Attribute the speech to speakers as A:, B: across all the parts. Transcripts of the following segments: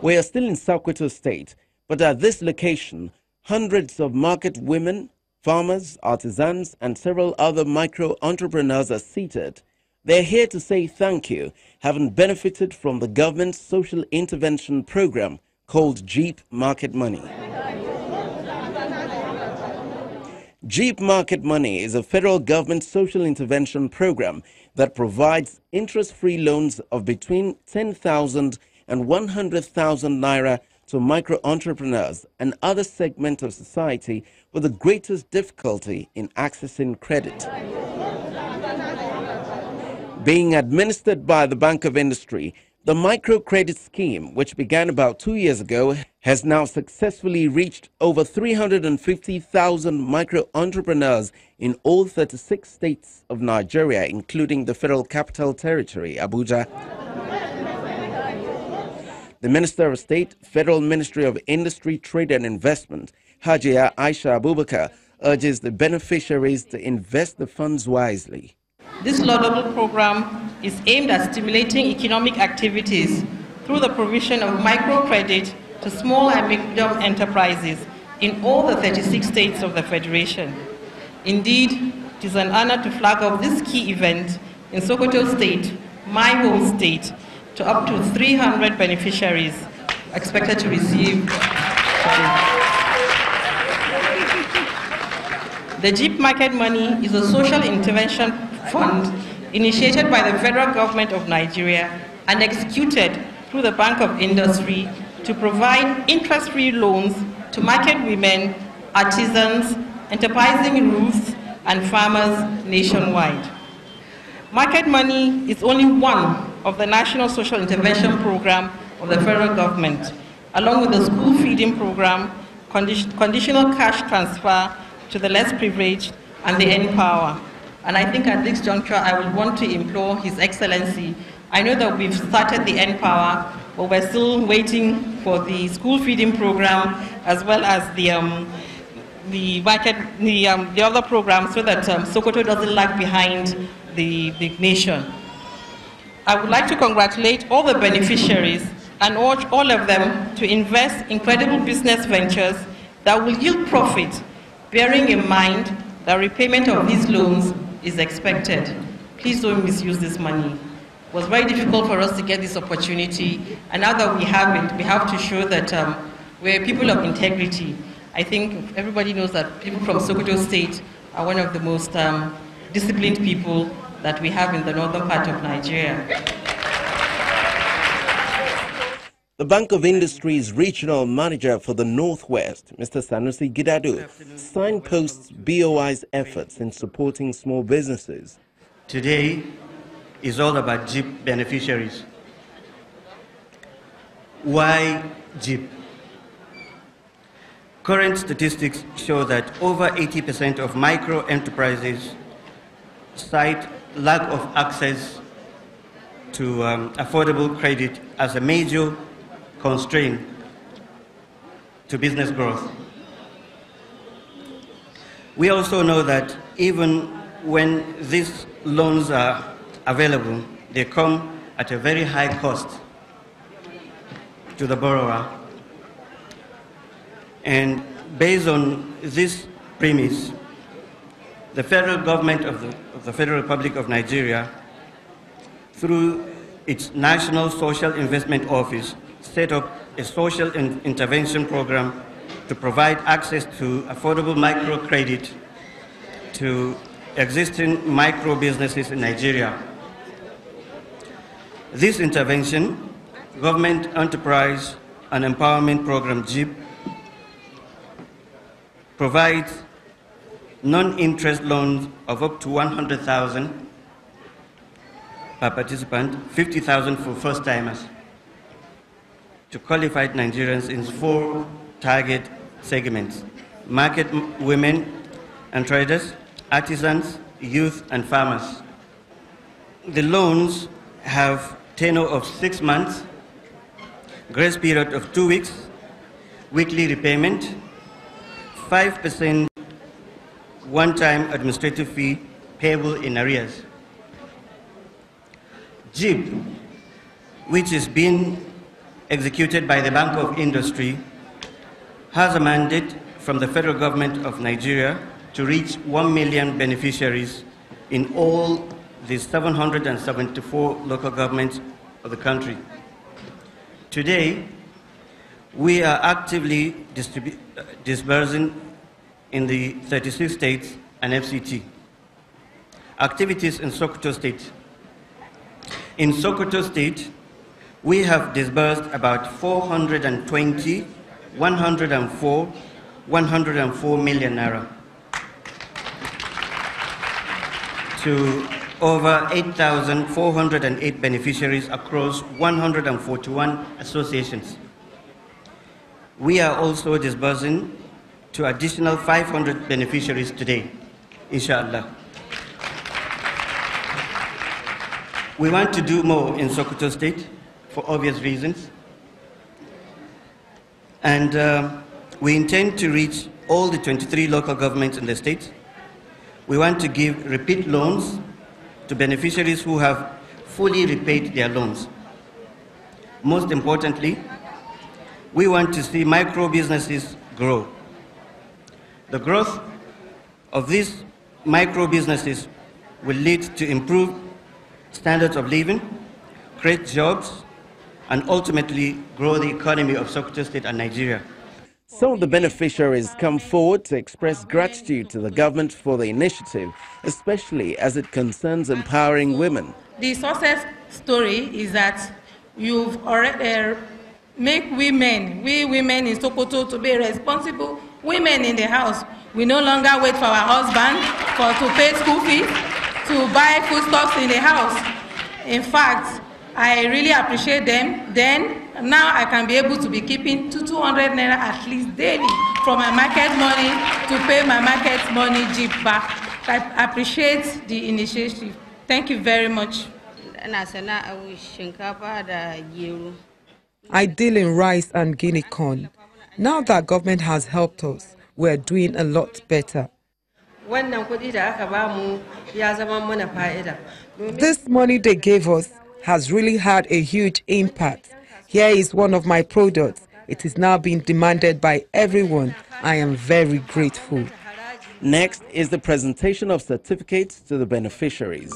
A: We are still in Sokoto State, but at this location, hundreds of market women, farmers, artisans, and several other micro-entrepreneurs are seated. They're here to say thank you, having benefited from the government's social intervention program called Jeep Market Money. Jeep Market Money is a federal government social intervention program that provides interest-free loans of between 10,000 and 100,000 naira to micro-entrepreneurs and other segments of society with the greatest difficulty in accessing credit. Being administered by the Bank of Industry, the microcredit scheme, which began about 2 years ago, has now successfully reached over 350,000 micro-entrepreneurs in all 36 states of Nigeria, including the Federal Capital Territory, Abuja. The Minister of State, Federal Ministry of Industry, Trade and Investment, Hajiya Aisha Abubakar, urges the beneficiaries to invest the funds wisely.
B: This laudable program is aimed at stimulating economic activities through the provision of microcredit to small and medium enterprises in all the 36 states of the Federation. Indeed, it is an honor to flag off this key event in Sokoto State, my home state, to up to 300 beneficiaries expected to receive the Jeep Market Money is a social intervention fund initiated by the federal government of Nigeria and executed through the Bank of Industry to provide interest-free loans to market women, artisans, enterprising youths, and farmers nationwide. Market Money is only one of the National Social Intervention Program of the federal government, along with the school feeding program, conditional cash transfer to the less privileged, and the N-Power. And I think at this juncture, I would want to implore His Excellency. I know that we've started the N-Power, but we're still waiting for the school feeding program as well as the other programs so that Sokoto doesn't lag behind the nation. I would like to congratulate all the beneficiaries and urge all of them to invest in credible business ventures that will yield profit, bearing in mind that repayment of these loans is expected. Please don't misuse this money. It was very difficult for us to get this opportunity, and now that we have it, we have to show that we're people of integrity. I think everybody knows that people from Sokoto State are one of the most disciplined people that we have in the northern part of Nigeria.
A: The Bank of Industry's regional manager for the Northwest, Mr. Sanusi Gidado, signposts BOI's efforts in supporting small businesses.
C: Today is all about Jeep beneficiaries. Why Jeep? Current statistics show that over 80% of micro enterprises cite lack of access to affordable credit as a major constraint to business growth. We also know that even when these loans are available, they come at a very high cost to the borrower. And based on this premise, the federal government of the Federal Republic of Nigeria, through its National Social Investment Office, set up a social intervention program to provide access to affordable microcredit to existing micro businesses in Nigeria. This intervention, Government Enterprise and Empowerment Program, JEEP, provides non-interest loans of up to 100,000 per participant, 50,000 for first-timers, to qualified Nigerians in 4 target segments: market women and traders, artisans, youth, and farmers. The loans have tenure of 6 months, grace period of 2 weeks, weekly repayment, 5% one-time administrative fee payable in arrears. JEEP, which is being executed by the Bank of Industry, has a mandate from the federal government of Nigeria to reach 1 million beneficiaries in all the 774 local governments of the country. Today, we are actively disbursing in the 36 states and FCT. Activities in Sokoto State. In Sokoto State, we have disbursed about 420, 104 million naira to over 8,408 beneficiaries across 141 associations. We are also disbursing to additional 500 beneficiaries today, inshallah. We want to do more in Sokoto State for obvious reasons. And we intend to reach all the 23 local governments in the state. We want to give repeat loans to beneficiaries who have fully repaid their loans. Most importantly, we want to see micro businesses grow. The growth of these micro businesses will lead to improved standards of living, create jobs, and ultimately grow the economy of Sokoto State and Nigeria.
A: Some of the beneficiaries come forward to express gratitude to the government for the initiative, especially as it concerns empowering women.
D: The success story is that you've already make women, we women in Sokoto, to be responsible women in the house. We no longer wait for our husband to pay school fees, to buy foodstuffs in the house. In fact, I really appreciate them. Then, now I can be able to be keeping 200 naira at least daily from my market money to pay my market money jeep back. I appreciate the initiative. Thank you very much.
E: I deal in rice and guinea corn. Now that government has helped us, we're doing a lot better. This money they gave us has really had a huge impact. Here is one of my products. It is now being demanded by everyone. I am very grateful.
A: Next is the presentation of certificates to the beneficiaries.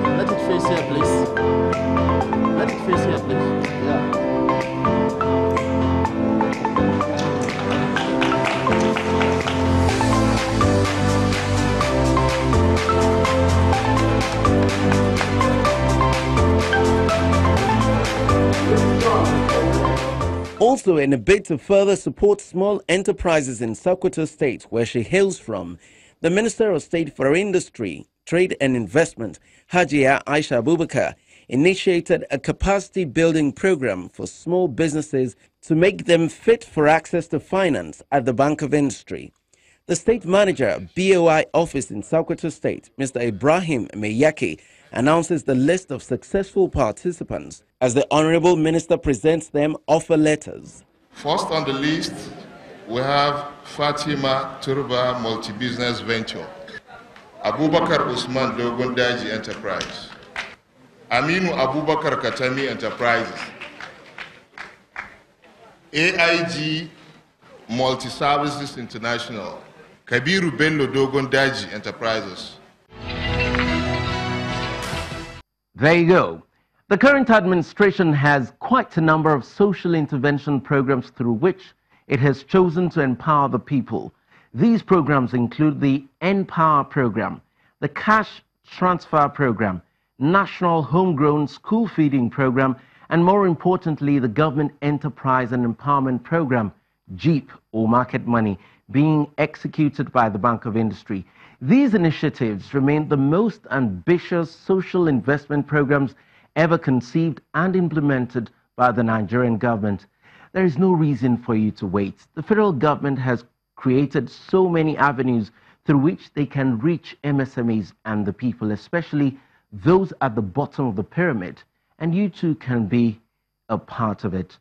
F: Let it face here, please. Let it face here, please. Yeah.
A: Also, in a bid to further support small enterprises in Sokoto State, where she hails from, the Minister of State for Industry, Trade and Investment, Hajia Aisha Abubakar, initiated a capacity building program for small businesses to make them fit for access to finance at the Bank of Industry. The State Manager, BOI Office in Sokoto State, Mr. Ibrahim Meyaki, announces the list of successful participants as the Honorable Minister presents them offer letters.
G: First on the list, we have Fatima Turba Multi-Business Venture, Abubakar Usman Dogondaji Enterprise, Aminu Abubakar Katami Enterprises, AIG Multi-Services International, Kabiru Bello Dogondaji Enterprises.
A: There you go. The current administration has quite a number of social intervention programs through which it has chosen to empower the people. These programs include the Empower Program, the Cash Transfer Program, National Homegrown School Feeding Program, and more importantly, the Government Enterprise and Empowerment Program, JEEP, or Market Money, being executed by the Bank of Industry. These initiatives remain the most ambitious social investment programs ever conceived and implemented by the Nigerian government. There is no reason for you to wait. The federal government has created so many avenues through which they can reach MSMEs and the people, especially those at the bottom of the pyramid, and you too can be a part of it.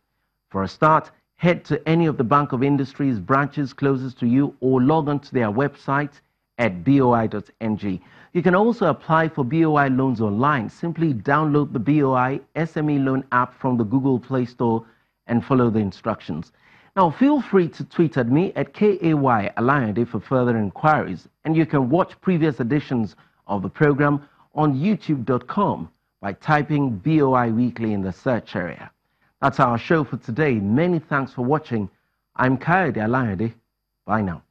A: For a start, Head to any of the Bank of Industry's branches closest to you or log on to their website at boi.ng. You can also apply for BOI loans online. Simply download the BOI SME loan app from the Google Play Store and follow the instructions. Now, feel free to tweet at me at KAY Alayande for further inquiries. And you can watch previous editions of the program on youtube.com by typing BOI Weekly in the search area. That's our show for today. Many thanks for watching. I'm Kayode Alayande. Bye now.